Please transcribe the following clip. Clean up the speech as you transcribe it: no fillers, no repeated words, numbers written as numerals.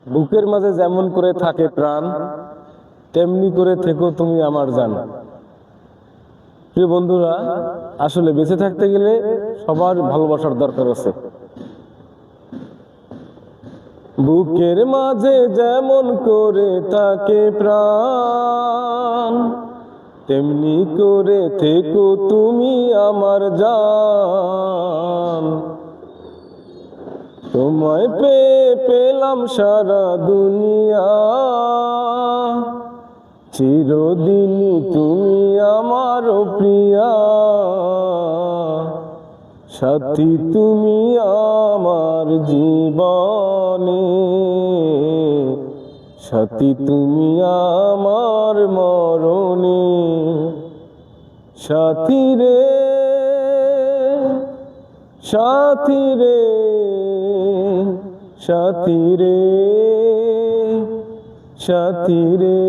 বুকের মাঝে যেমন করে থাকে প্রাণ, তেমনি করে থেকো তুমি আমার জান। প্রিয় বন্ধুরা, আসলে বেঁচে থাকতে গেলে সবার ভালোবাসার দরকার আছে। বুকের মাঝে যেমন করে থাকে প্রাণ, তেমনি করে থেকো তুমি আমার জান। তোমায় পেলাম সারা দুনিয়া, চিরদিনই তুমি আমার প্রিয়া। সাথী তুমি আমার জীবনে, সাথী তুমি আমার মরণে। সাথী রে, সাথী রে, সাথী রে, সাথী রে।